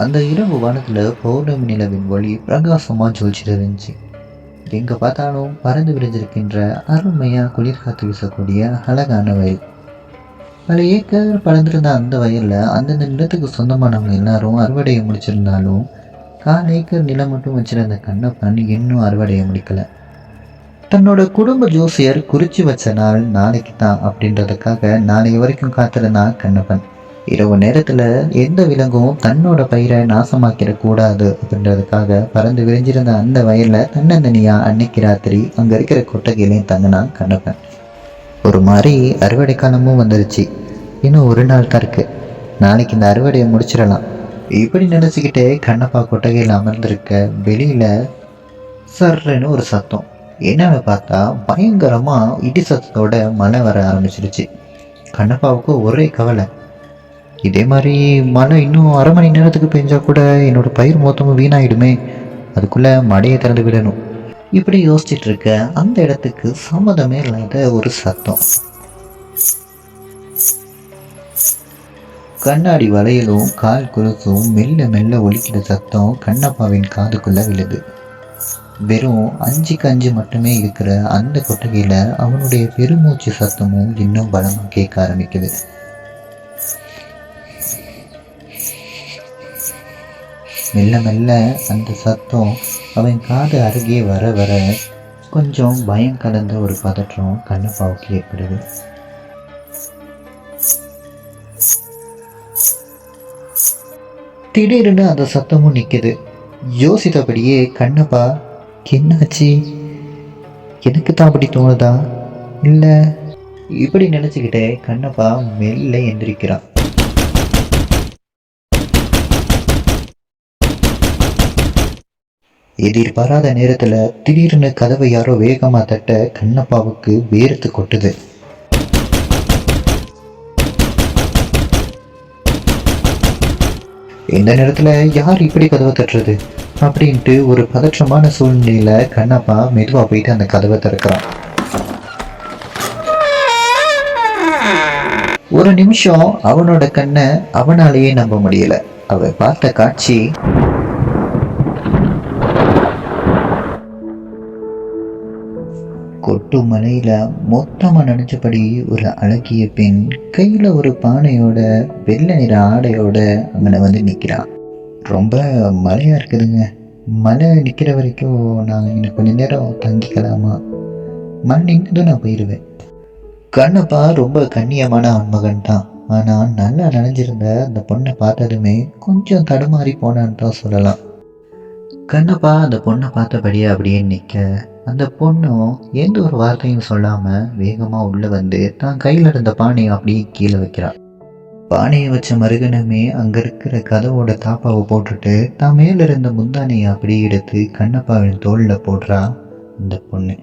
அந்த இரவு வானத்துல பௌர்ணமி நிலவின் ஒளி பிரகாசமா ஜொலிச்சிட்டு இருந்துச்சு. எங்க பார்த்தாலும் பறந்து விரிஞ்சிருக்கின்ற அருமையா குளிர் காத்து வீசக்கூடிய அழகான வயல். பல ஏக்கர் பறந்திருந்த அந்த வயல்ல அந்தந்த நிலத்துக்கு சொந்தமானவங்க எல்லாரும் அறுவடையை முடிச்சிருந்தாலும் 4 ஏக்கர் நிலம் மட்டும் வச்சிருந்த கண்ணப்பன் இன்னும் அறுவடையை முடிக்கல. தன்னோட குடும்ப ஜோசியர் குறிச்சு வச்ச நாள் நாளைக்கு தான் அப்படின்றதுக்காக நாளைக்கு வரைக்கும் காத்திருந்தான் கண்ணப்பன். இரவு நேரத்துல எந்த விலங்கும் தன்னோட பயிரை நாசமாக்கிட கூடாது அப்படின்றதுக்காக பறந்து விரிஞ்சிருந்த அந்த வயல்ல தன்னந்தனியா அன்னைக்கு ராத்திரி அங்க இருக்கிற கொட்டகையிலையும் தங்கினான் கண்ணப்பன். ஒரு மாதிரி அறுவடை காலமும் வந்துருச்சு. இன்னும் ஒரு நாள் தான் இருக்கு. நாளைக்கு இந்த அறுவடையை முடிச்சிடலாம். இப்படி நினைச்சுக்கிட்டே கண்ணப்பா கொட்டகையில் அமர்ந்திருக்க வெளியில சர்ன்னு ஒரு சத்தம். என்னன்னு பார்த்தா பயங்கரமா இடி சத்தத்தோட மழை வர ஆரம்பிச்சிருச்சு. கண்ணப்பாவுக்கு ஒரே கவலை. இதே மாதிரி மழை இன்னும் அரை மணி நேரத்துக்கு பெஞ்சா கூட என்னோட பயிர் மொத்தமும் வீணாயிடுமே, அதுக்குள்ள மழையை திறந்து விடணும். இப்படி யோசிச்சுட்டு இருக்க அந்த இடத்துக்கு சம்மதமே இல்லாத ஒரு சத்தம். கண்ணாடி வளையலும் கால் குலுசும் மெல்ல மெல்ல ஒலிக்கிற சத்தம் கண்ணப்பாவின் காதுக்குள்ள விழுது. வெறும் 5க்கு 5 மட்டுமே இருக்கிற அந்த கொட்டகையில அவனுடைய பெருமூச்சு சத்தமும் இன்னும் பலமா கேட்க ஆரம்பிக்குது. மெல்ல மெல்ல அந்த சத்தம் அவன் காது அருகே வர வர கொஞ்சம் பயம் கலந்த ஒரு பதற்றம் கண்ணப்பாவுக்கு ஏற்படுது. திடீர்னு அந்த சத்தமும் நிக்குது. யோசித்தபடியே கண்ணப்பா, என்னாச்சு, எனக்கு தான் அப்படி தோணுதா இல்ல, இப்படி நினைச்சுக்கிட்டே கண்ணப்பா மெல்ல எந்திரிக்கிறான். எதிர்பாராத நேரத்துல திடீர்னு கதவை யாரோ வேகமா தட்ட கண்ணப்பாவுக்கு வேர்த்து கொட்டுது. இந்த நேரத்துல யார் இப்படி கதவை தட்டுறது அப்படின்ட்டு ஒரு பதற்றமான சூழ்நிலையில கண்ணப்பா மெதுவா போயிட்டு அந்த கதவை திறக்கிறான். ஒரு நிமிஷம் அவனோட கண்ணை அவனாலேயே நம்ப முடியல. அவ பார்த்த காட்சி கொட்டு மலையில மொத்தமா நினைச்சபடி ஒரு அழகிய பெண் கையில ஒரு பானையோட வெள்ளை நிற ஆடையோட அங்கே வந்து நிற்கிறான். ரொம்ப மழையா இருக்குதுங்க, மழை நிற்கிற வரைக்கும் நான் இன்னும் கொஞ்ச நேரம் தங்கிக்கலாமா, மழை நின்றதும் நான் போயிடுவேன். கண்ணப்பா ரொம்ப கண்ணியமான ஆண்மகன் தான். ஆனால் நல்லா நனைஞ்சிருந்த அந்த பொண்ணை பார்த்ததுமே கொஞ்சம் தடுமாறி போனான்னு தான் சொல்லலாம். கண்ணப்பா அந்த பொண்ணை பார்த்தபடியே அப்படியே நிற்க அந்த பொண்ணும் எந்த ஒரு வார்த்தையும் சொல்லாம வேகமா உள்ள வந்து தான் கையில இருந்த பானையை அப்படியே கீழே வைக்கிறான். பானையை வச்ச மறுகணமே அங்க இருக்கிற கதவோட தாப்பாவை போட்டுட்டு தான் மேல இருந்த முந்தானையை அப்படியே எடுத்து கண்ணப்பாவின் தோல்ல போடுறா அந்த பொண்ணு.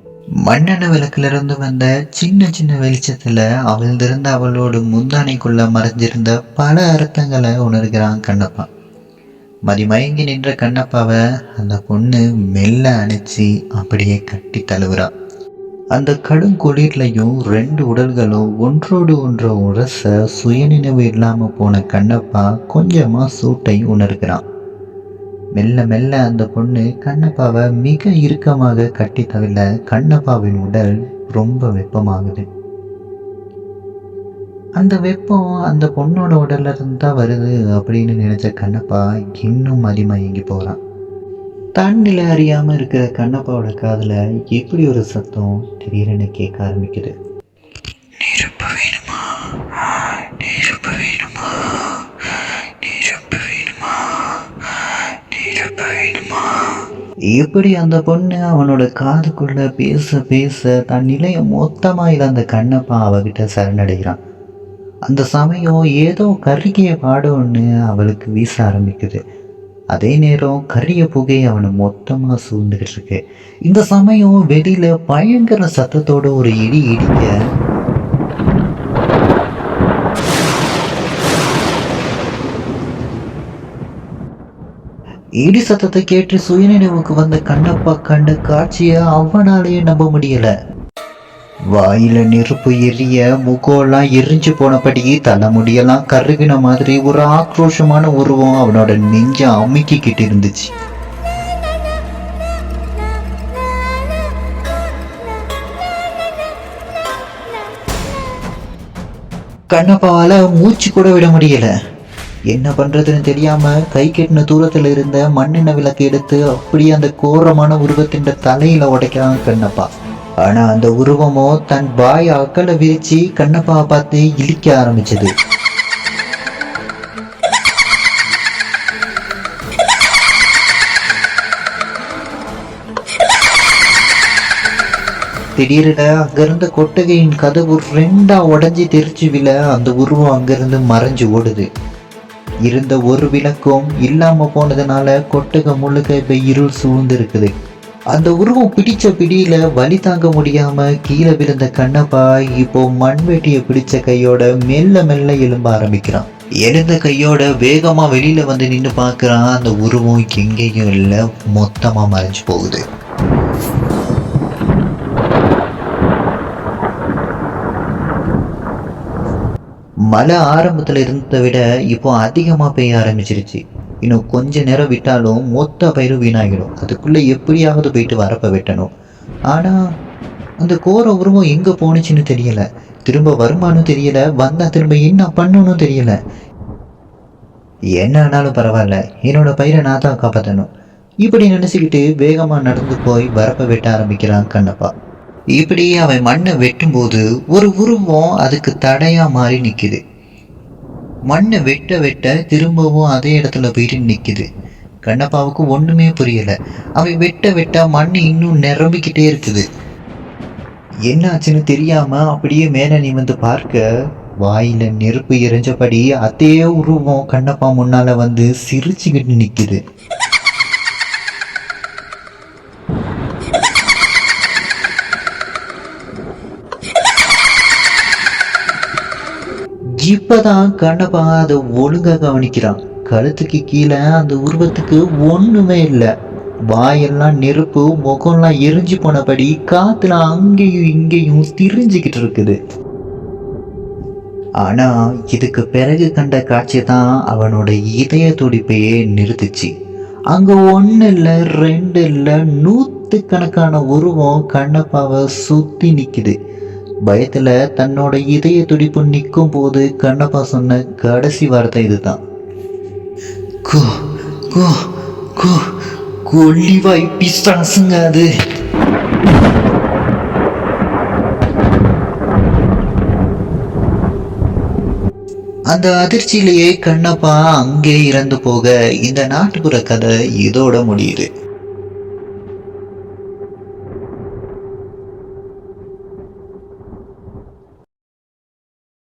மண்ணெண்ண விளக்குல இருந்து வந்த சின்ன சின்ன வெளிச்சத்துல அவள்திருந்த அவளோட முந்தானைக்குள்ள மறைஞ்சிருந்த பல அர்த்தங்களை உணர்கிறான் கண்ணப்பா. மதிமயங்கி நின்ற கண்ணப்பாவை அந்த பொண்ணு மெல்ல அணைச்சி அப்படியே கட்டி தழுவுறா. அந்த கடும் குளிர்லையும் 2 உடல்களும் ஒன்றோடு ஒன்று உரச சுயநினைவு இல்லாம போன கண்ணப்பா கொஞ்சமா சூட்டை உணர்கிறான். மெல்ல மெல்ல அந்த பொண்ணு கண்ணப்பாவை மிக இறுக்கமாக கட்டி தவிர கண்ணப்பாவின் உடல் ரொம்ப வெப்பமாகுது. அந்த வெப்பம் அந்த பொண்ணோட உடல்ல இருந்து தான் வருது அப்படின்னு நினைச்ச கண்ணப்பா இன்னும் மதிமயங்கி போறான். தன்னிலை அறியாம இருக்கிற கண்ணப்பாவோட காதுல எப்படி ஒரு சத்தம் திடீர்னு கேட்க ஆரம்பிக்குது. எப்படி அந்த பொண்ணு அவனோட காதுக்குள்ள பேச பேச தன் நிலைய மொத்தமா இழந்த கண்ணப்பா அவகிட்ட சரணடைகிறான். அந்த சமயம் ஏதோ கருகிய பாடம்னு அவளுக்கு வீச ஆரம்பிக்குது. அதே நேரம் கரிய புகை அவனை மொத்தமா சூழ்ந்துகிட்டு இருக்கு. இந்த சமயம் வெளியில பயங்கர சத்தத்தோட ஒரு இடி இடிக்க இடி சத்தத்தை கேட்டு சுயநினைவுக்கு வந்த கண்ணப்பா கண்ட காட்சியை அவனாலேயே நம்ப முடியல. வாயில நெருப்பு எரிய முகம்லாம் எரிஞ்சு போனபடி தலைமுடியெல்லாம் கருகின மாதிரி ஒரு ஆக்ரோஷமான உருவம் அவனோட நெஞ்ச அமுக்கிக்கிட்டு இருந்துச்சு. கண்ணப்பாவால மூச்சு கூட விட முடியல. என்ன பண்றதுன்னு தெரியாம கை கெட்டின தூரத்துல இருந்த மண்ணெண்ணெய் விளக்கு எடுத்து அப்படியே அந்த கோரமான உருவத்தின் தலையில உடைக்கிறான் கண்ணப்பா. ஆனா அந்த உருவமோ தன் பாய் அக்கலை விரிச்சு கண்ணப்பாவை பார்த்து இழிக்க ஆரம்பிச்சது. திடீரென அங்கிருந்த கொட்டகையின் கதவு 2ஆ உடஞ்சி தெரிச்சு விழ அந்த உருவம் அங்கிருந்து மறைஞ்சு ஓடுது. இருந்த ஒரு விளக்கும் இல்லாம போனதுனால கொட்டகை முழுக்க இப்ப இருள் சூழ்ந்து இருக்குது. அந்த உருவம் பிடிச்ச பிடியில வலி தாங்க முடியாம கீழே விழுந்த கண்ணப்பா இப்போ மண்வெட்டியை பிடிச்ச கையோட மெல்ல மெல்ல எழும்ப ஆரம்பிக்கிறான். எழுந்த கையோட வேகமா வெளியில வந்து நின்று பார்க்கறான். அந்த உருவம் எங்கேயும் இல்லை, மொத்தமா மறைஞ்சு போகுது. மழை ஆரம்பத்துல இருந்ததை விட இப்போ அதிகமா பெய்ய ஆரம்பிச்சிருச்சு. இன்னும் கொஞ்ச நேரம் விட்டாலும் மொத்த பயிரும் வீணாகிடும். அதுக்குள்ள எப்படியாவது போயிட்டு வரப்ப வெட்டணும். ஆனா அந்த கோர உருவம் எங்க போனுச்சுன்னு தெரியல. திரும்ப வருமானு தெரியல, வந்தா திரும்ப என்ன பண்ணணும் தெரியல. என்ன ஆனாலும் பரவாயில்ல, என்னோட பயிரை நான் தான் காப்பாற்றணும். இப்படி நினைச்சுக்கிட்டு வேகமா நடந்து போய் வரப்ப வெட்ட ஆரம்பிக்கிறான் கண்ணப்பா. இப்படி அவன் மண்ணை வெட்டும்போது ஒரு உருவம் அதுக்கு தடையா மாறி நிக்குது. மண்ணை வெட்ட வெட்ட திரும்பவும் அதே இடத்துல போயிட்டு நிக்குது. கண்ணப்பாவுக்கு ஒண்ணுமே புரியல. அவன் வெட்ட வெட்ட மண் இன்னும் நிரம்பிக்கிட்டே இருக்குது. என்னாச்சுன்னு தெரியாம அப்படியே மேல நிமிர்ந்து பார்க்க வாயில நெருப்பு எரிஞ்சபடி அதே உருவம் கண்ணப்பா முன்னால வந்து சிரிச்சுக்கிட்டு நிக்குது. இப்பதான் கண்ணப்பா அதை ஒழுங்கா கவனிக்கிறான். கழுத்துக்கு கீழே அந்த உருவத்துக்கு ஒண்ணுமே இல்லை. வாயெல்லாம் நெருப்பு, முகம்லாம் எரிஞ்சு போனபடி காத்துல அங்கேயும் இங்கேயும் திரிஞ்சுக்கிட்டு இருக்குது. ஆனா இதுக்கு பிறகு கண்ட காட்சி தான் அவனோட இதய துடிப்பையே நிறுத்துச்சு. அங்க 1 இல்லை 2 இல்லை 100கணக்கான உருவம் கண்ணப்பாவை சுத்தி நிக்குது. பயத்துல தன்னோட இதய துடிப்பு நிற்கும் போது கண்ணப்பா சொன்ன கடைசி வார்த்தை இதுதான். கொல்லிவாய் பிசாசுங்க அது. அந்த அதிர்ச்சியிலேயே கண்ணப்பா அங்கே இறந்து போக இந்த நாட்டுப்புற கதை இதோட முடியுது.